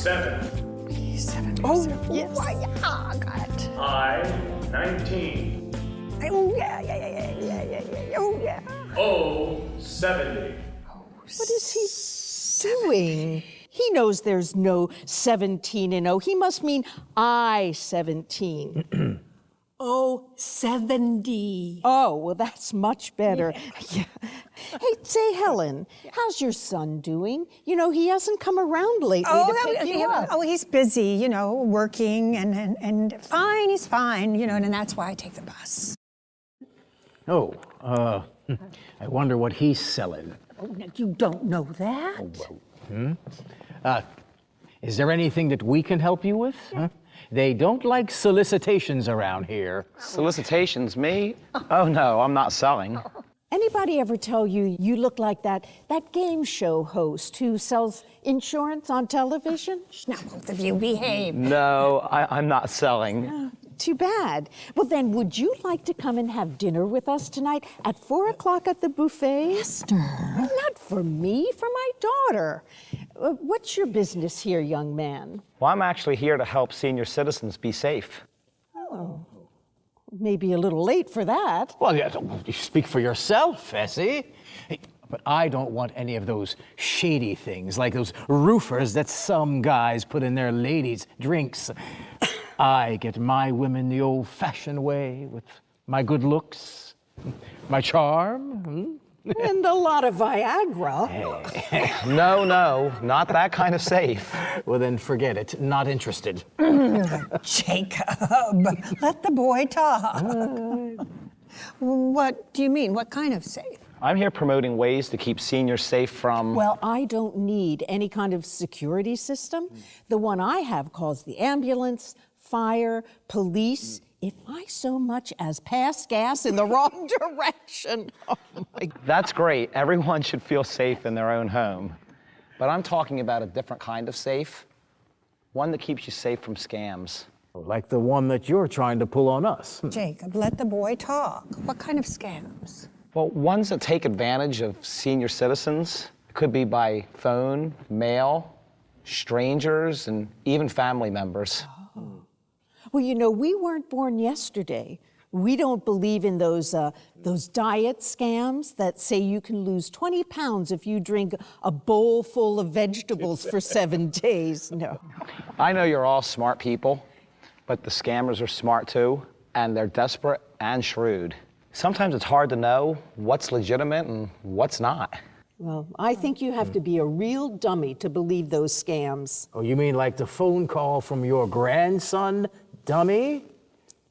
7. 7. Oh, yes. Oh, got it. I, 19. Oh, yeah. Oh, yeah. O, 70. What is he doing? He knows there's no 17 in O. He must mean I-17. Oh, 70. Oh, well, that's much better. Yeah. Hey, say, Helen, how's your son doing? You know, he hasn't come around lately to pick you up. Oh, he's busy, working and fine, he's fine, and that's why I take the bus. Oh, I wonder what he's selling. Oh, you don't know that? Is there anything that we can help you with? Huh? They don't like solicitations around here. Solicitations, me? Oh no, I'm not selling. Anybody ever tell you you look like that game show host who sells insurance on television? Now, both of you behave. No, I'm not selling. Too bad. Well, then, would you like to come and have dinner with us tonight at 4 o'clock at the buffet? Esther. Not for me, for my daughter. What's your business here, young man? Well, I'm actually here to help senior citizens be safe. Oh, maybe a little late for that. Well, yeah, you speak for yourself, Essie. Hey, but I don't want any of those shady things, like those roofers that some guys put in their ladies' drinks. I get my women the old-fashioned way with my good looks, my charm. And a lot of Viagra. No, not that kind of safe. Well, then forget it. Not interested. Jacob, let the boy talk. What do you mean? What kind of safe? I'm here promoting ways to keep seniors safe from... Well, I don't need any kind of security system. The one I have calls the ambulance, fire, police, if I so much as pass gas in the wrong direction. Oh my God. That's great. Everyone should feel safe in their own home. But I'm talking about a different kind of safe. One that keeps you safe from scams. Like the one that you're trying to pull on us. Jacob, let the boy talk. What kind of scams? Well, ones that take advantage of senior citizens. It could be by phone, mail, strangers, and even family members. Well, we weren't born yesterday. We don't believe in those diet scams that say you can lose 20 pounds if you drink a bowl full of vegetables for 7 days. No. I know you're all smart people, but the scammers are smart too, and they're desperate and shrewd. Sometimes it's hard to know what's legitimate and what's not. Well, I think you have to be a real dummy to believe those scams. Oh, you mean like the phone call from your grandson, dummy?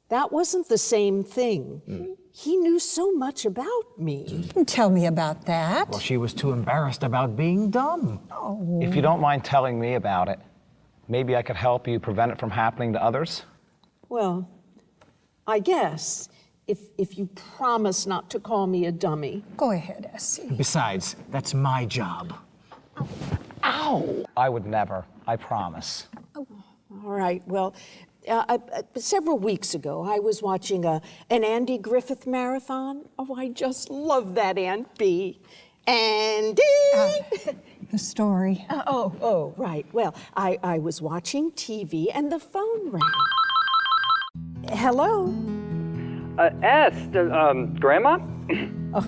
That wasn't the same thing. He knew so much about me. Tell me about that. Well, she was too embarrassed about being dumb. Oh. If you don't mind telling me about it, maybe I could help you prevent it from happening to others? Well, I guess, if you promise not to call me a dummy. Go ahead, Essie. Besides, that's my job. Ow! I would never, I promise. All right, well, several weeks ago, I was watching an Andy Griffith marathon. Oh, I just love that Aunt Bee. Andy! The story. Right. Well, I was watching TV and the phone rang. Hello? Grandma? Oh,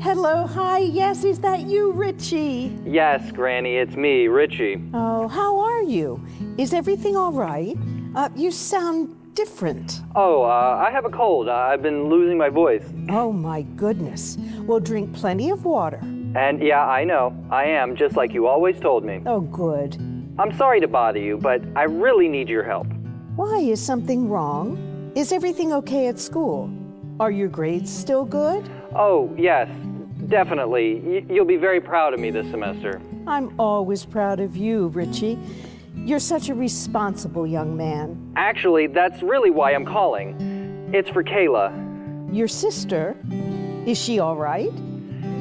hello, hi, yes, is that you, Richie? Yes, Granny, it's me, Richie. Oh, how are you? Is everything all right? You sound different. Oh, I have a cold. I've been losing my voice. Oh, my goodness. Well, drink plenty of water. And yeah, I know. I am, just like you always told me. Oh, good. I'm sorry to bother you, but I really need your help. Why, is something wrong? Is everything okay at school? Are your grades still good? Oh, yes, definitely. You'll be very proud of me this semester. I'm always proud of you, Richie. You're such a responsible young man. Actually, that's really why I'm calling. It's for Kayla. Your sister? Is she all right?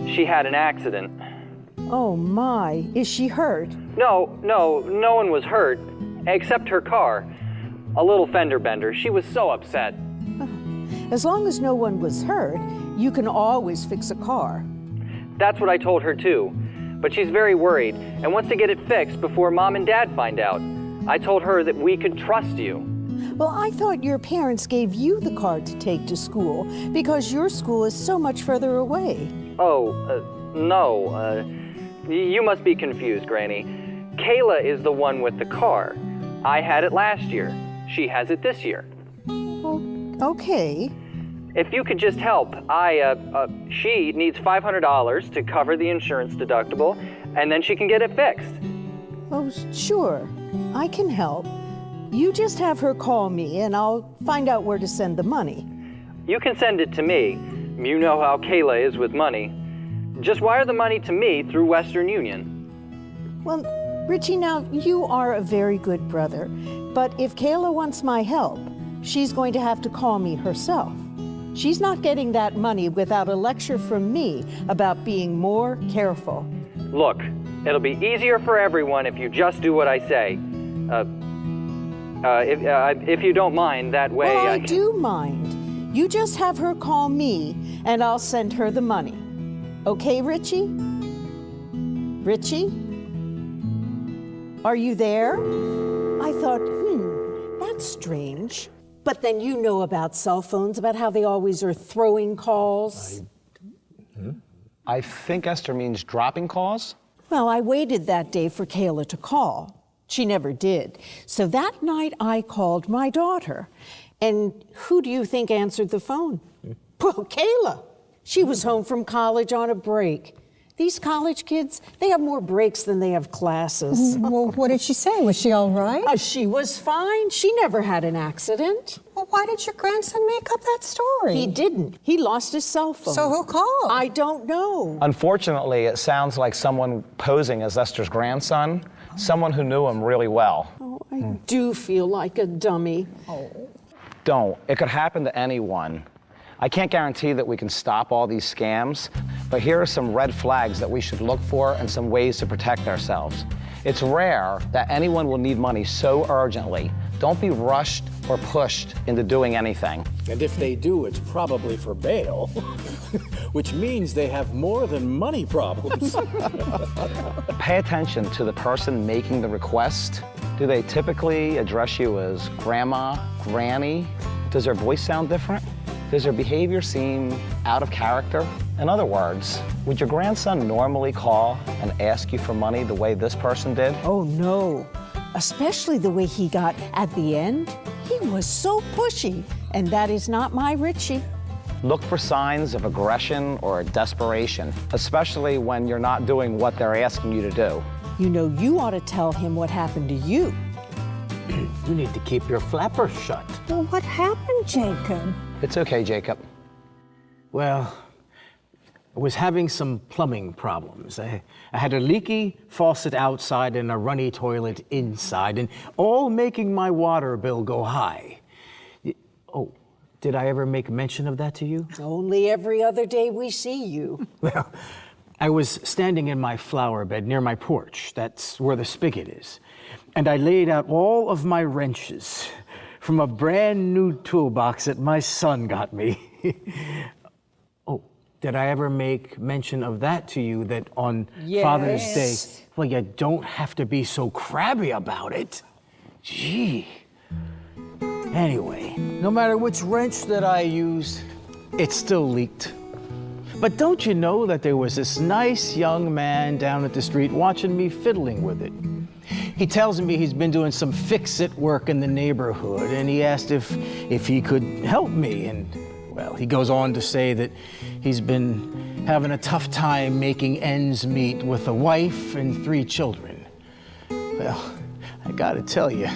She had an accident. Oh my, is she hurt? No one was hurt, except her car. A little fender bender. She was so upset. As long as no one was hurt, you can always fix a car. That's what I told her too. But she's very worried and wants to get it fixed before Mom and Dad find out. I told her that we could trust you. Well, I thought your parents gave you the car to take to school because your school is so much further away. Oh, no. You must be confused, Granny. Kayla is the one with the car. I had it last year. She has it this year. Well, okay. If you could just help, she needs $500 to cover the insurance deductible, and then she can get it fixed. Oh, sure. I can help. You just have her call me, and I'll find out where to send the money. You can send it to me. You know how Kayla is with money. Just wire the money to me through Western Union. Well, Richie, now, you are a very good brother, but if Kayla wants my help, she's going to have to call me herself. She's not getting that money without a lecture from me about being more careful. Look, it'll be easier for everyone if you just do what I say. If you don't mind, that way Well, I can... do mind. You just have her call me, and I'll send her the money. Okay, Richie? Richie? Are you there? I thought, that's strange. But then you know about cell phones, about how they always are throwing calls. I think Esther means dropping calls. Well, I waited that day for Kayla to call. She never did. So that night I called my daughter. And who do you think answered the phone? Well, Kayla. She was home from college on a break. These college kids, they have more breaks than they have classes. Well, what did she say? Was she all right? She was fine. She never had an accident. Well, why did your grandson make up that story? He didn't. He lost his cell phone. So who called? I don't know. Unfortunately, it sounds like someone posing as Esther's grandson, someone who knew him really well. Oh, I do feel like a dummy. Don't. It could happen to anyone. I can't guarantee that we can stop all these scams, but here are some red flags that we should look for and some ways to protect ourselves. It's rare that anyone will need money so urgently. Don't be rushed or pushed into doing anything. And if they do, it's probably for bail, which means they have more than money problems. Pay attention to the person making the request. Do they typically address you as grandma, granny? Does their voice sound different? Does their behavior seem out of character? In other words, would your grandson normally call and ask you for money the way this person did? Oh, no. Especially the way he got at the end. He was so pushy, and that is not my Richie. Look for signs of aggression or desperation, especially when you're not doing what they're asking you to do. You know, you ought to tell him what happened to you. You need to keep your flapper shut. Well, what happened, Jacob? It's okay, Jacob. Well, I was having some plumbing problems. I had a leaky faucet outside and a runny toilet inside, and all making my water bill go high. Oh, did I ever make mention of that to you? Only every other day we see you. Well, I was standing in my flower bed near my porch. That's where the spigot is. And I laid out all of my wrenches from a brand new toolbox that my son got me. Oh, did I ever make mention of that to you, that on Father's Day? Well, you don't have to be so crabby about it. Gee. Anyway, no matter which wrench that I used, it still leaked. But don't you know that there was this nice young man down at the street watching me fiddling with it? He tells me he's been doing some fix-it work in the neighborhood, and he asked if he could help me. And, well, he goes on to say that he's been having a tough time making ends meet with a wife and 3 children. Well, I gotta tell you,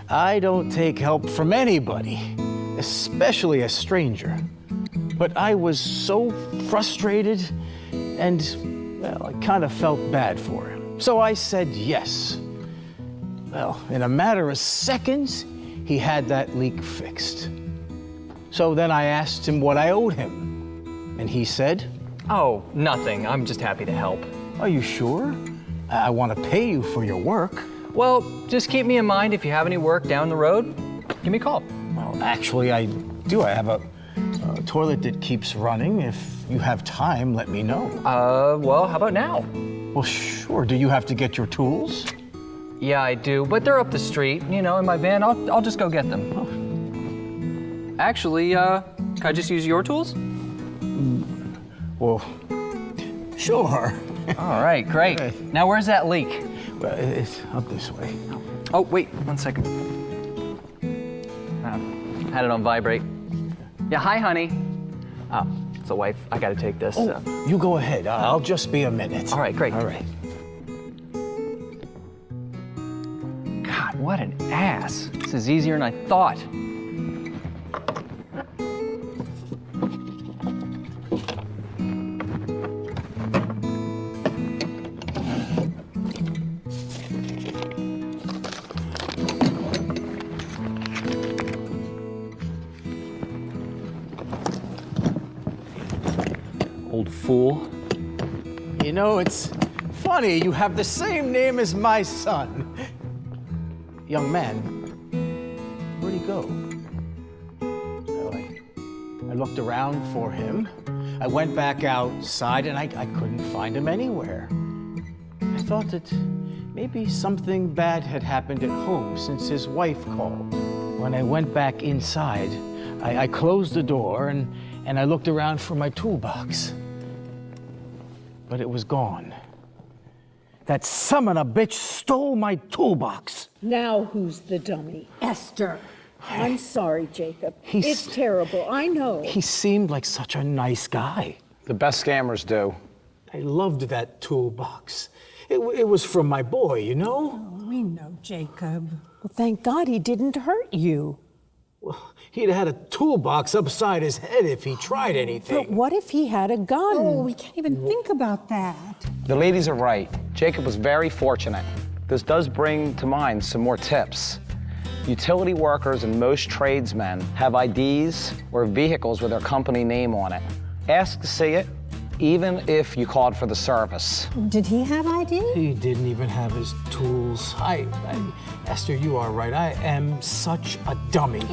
I don't take help from anybody, especially a stranger. But I was so frustrated, and, well, I kind of felt bad for him. So I said yes. Well, in a matter of seconds, he had that leak fixed. So then I asked him what I owed him, and he said, Oh, nothing. I'm just happy to help. Are you sure? I want to pay you for your work. Well, just keep me in mind if you have any work down the road. Give me a call. Well, actually, I do. I have a toilet that keeps running. If you have time, let me know. Well, how about now? Well, sure. Do you have to get your tools? Yeah, I do, but they're up the street, you know, in my van. I'll just go get them. Actually, can I just use your tools? Well, sure. All right, great. Now, where's that leak? Well, it's up this way. Oh, wait, 1 second. Had it on vibrate. Yeah, hi, honey. Oh, it's the wife. I gotta take this. You go ahead. I'll just be a minute. All right, great. All right. God, what an ass. This is easier than I thought. Old fool. You know, it's funny. You have the same name as my son. Young man, where'd he go? Well, I looked around for him. I went back outside and I couldn't find him anywhere. I thought that maybe something bad had happened at home since his wife called. When I went back inside, I closed the door and I looked around for my toolbox. But it was gone. That son of a bitch stole my toolbox. Now who's the dummy? Esther. I'm sorry, Jacob. He's- It's terrible, I know. He seemed like such a nice guy. The best scammers do. I loved that toolbox. It was from my boy, you know? We know, Jacob. Well, thank God he didn't hurt you. He'd had a toolbox upside his head if he tried anything. But what if he had a gun? Oh, we can't even think about that. The ladies are right. Jacob was very fortunate. This does bring to mind some more tips. Utility workers and most tradesmen have IDs or vehicles with their company name on it. Ask to see it, even if you called for the service. Did he have ID? He didn't even have his tools. Esther, you are right. I am such a dummy.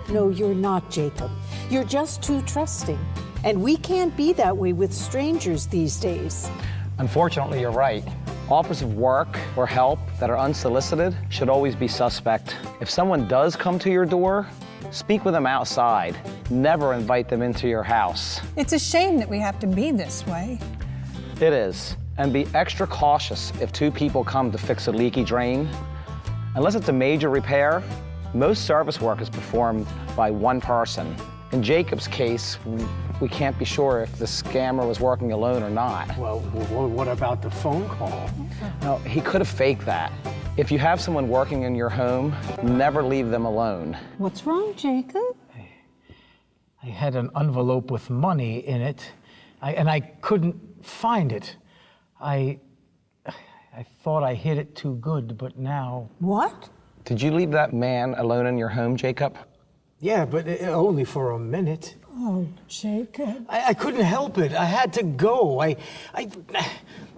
No, you're not, Jacob. You're just too trusting. And we can't be that way with strangers these days. Unfortunately, you're right. Offers of work or help that are unsolicited should always be suspect. If someone does come to your door, speak with them outside. Never invite them into your house. It's a shame that we have to be this way. It is. And be extra cautious if two people come to fix a leaky drain. Unless it's a major repair, most service work is performed by one person. In Jacob's case, we can't be sure if the scammer was working alone or not. Well, what about the phone call? No, he could have faked that. If you have someone working in your home, never leave them alone. What's wrong, Jacob? I had an envelope with money in it, and I couldn't find it. I thought I hid it too good, but now... What? Did you leave that man alone in your home, Jacob? Yeah, but only for a minute. Oh, Jacob. I couldn't help it. I had to go. I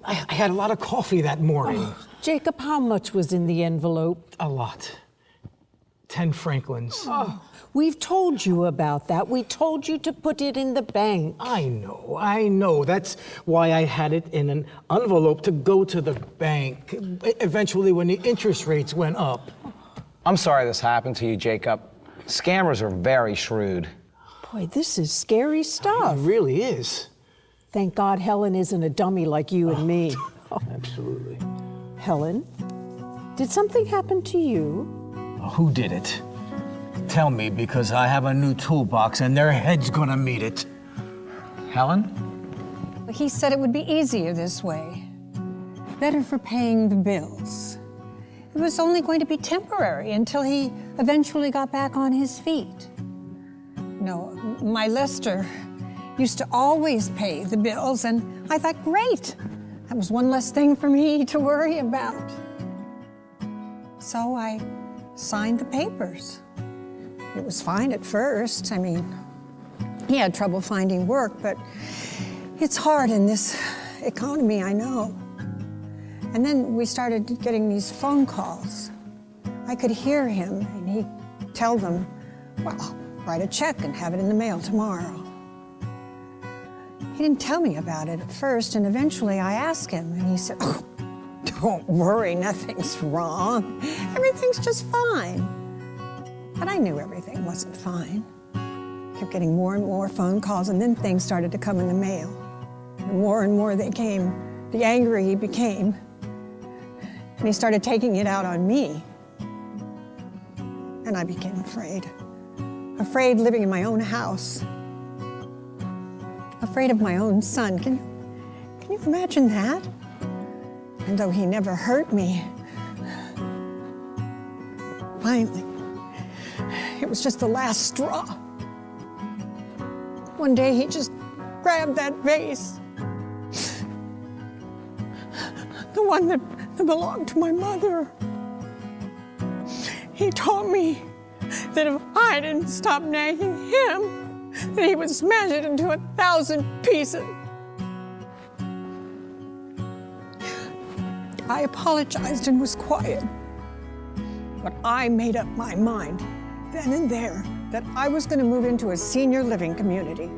had a lot of coffee that morning. Jacob, how much was in the envelope? A lot. 10 Franklins. We've told you about that. We told you to put it in the bank. I know. That's why I had it in an envelope to go to the bank. Eventually, when the interest rates went up. I'm sorry this happened to you, Jacob. Scammers are very shrewd. Boy, this is scary stuff. It really is. Thank God Helen isn't a dummy like you and me. Absolutely. Helen, did something happen to you? Who did it? Tell me, because I have a new toolbox and their head's gonna meet it. Helen? He said it would be easier this way. Better for paying the bills. It was only going to be temporary until he eventually got back on his feet. No, my Lester used to always pay the bills, and I thought, great, that was one less thing for me to worry about. So I signed the papers. It was fine at first. I mean, he had trouble finding work, but it's hard in this economy, I know. And then we started getting these phone calls. I could hear him, and he'd tell them, well, I'll write a check and have it in the mail tomorrow. He didn't tell me about it at first, and eventually I asked him, and he said, oh, Don't worry, nothing's wrong. Everything's just fine. But I knew everything wasn't fine. Kept getting more and more phone calls, and then things started to come in the mail. The more and more they came, the angrier he became. And he started taking it out on me. And I became afraid. Afraid living in my own house. Afraid of my own son. Can you imagine that? And though he never hurt me, finally, it was just the last straw. One day he just grabbed that vase, the one that belonged to my mother. He told me that if I didn't stop nagging him, that he would smash it into 1,000 pieces. I apologized and was quiet, but I made up my mind then and there that I was going to move into a senior living community.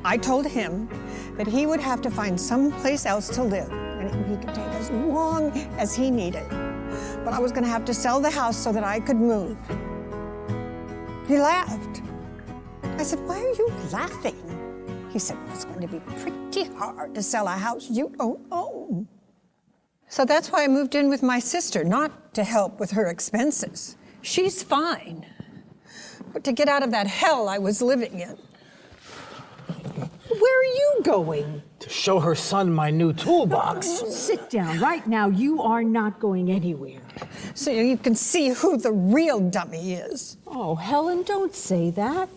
I told him that he would have to find someplace else to live, and he could take as long as he needed. But I was going to have to sell the house so that I could move. He laughed. I said, "Why are you laughing?" He said, "Well, it's going to be pretty hard to sell a house you don't own." So that's why I moved in with my sister, not to help with her expenses. She's fine. But to get out of that hell I was living in. Where are you going? To show her son my new toolbox. Sit down. Right now, you are not going anywhere. So you can see who the real dummy is. Oh, Helen, don't say that.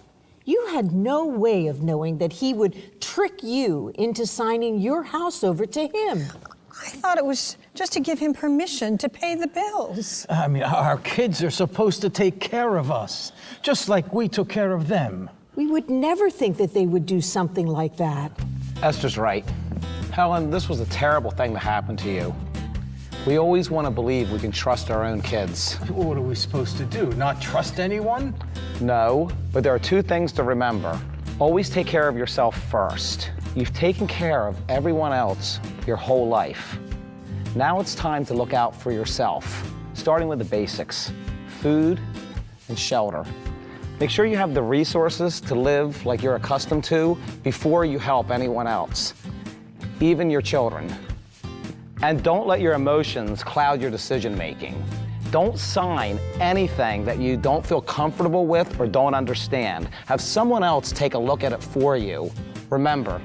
You had no way of knowing that he would trick you into signing your house over to him. I thought it was just to give him permission to pay the bills. I mean, our kids are supposed to take care of us, just like we took care of them. We would never think that they would do something like that. Esther's right. Helen, this was a terrible thing to happen to you. We always want to believe we can trust our own kids. What are we supposed to do, not trust anyone? No, but there are two things to remember. Always take care of yourself first. You've taken care of everyone else your whole life. Now it's time to look out for yourself, starting with the basics: food and shelter. Make sure you have the resources to live like you're accustomed to before you help anyone else, even your children. And don't let your emotions cloud your decision-making. Don't sign anything that you don't feel comfortable with or don't understand. Have someone else take a look at it for you. Remember,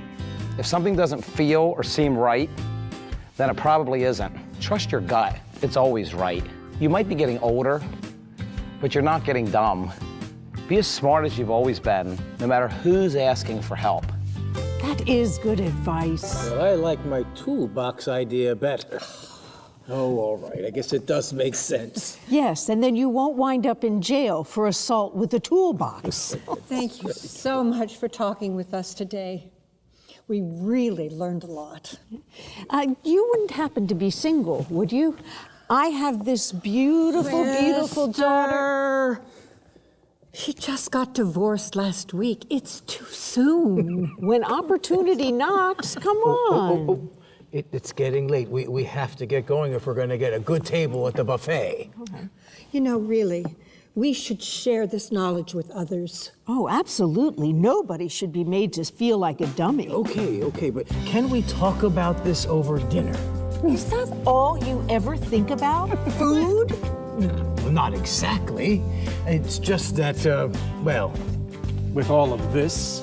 if something doesn't feel or seem right, then it probably isn't. Trust your gut. It's always right. You might be getting older, but you're not getting dumb. Be as smart as you've always been, no matter who's asking for help. That is good advice. Well, I like my toolbox idea better. Oh, all right. I guess it does make sense. Yes, and then you won't wind up in jail for assault with a toolbox. Thank you so much for talking with us today. We really learned a lot. You wouldn't happen to be single, would you? I have this beautiful daughter. She just got divorced last week. It's too soon. When opportunity knocks, come on. It's getting late. We have to get going if we're going to get a good table at the buffet. You know, really, we should share this knowledge with others. Oh, absolutely. Nobody should be made to feel like a dummy. Okay, but can we talk about this over dinner? Is that all you ever think about? Food? Well, not exactly. It's just that, well, with all of this,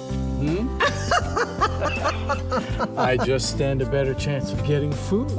I just stand a better chance of getting food.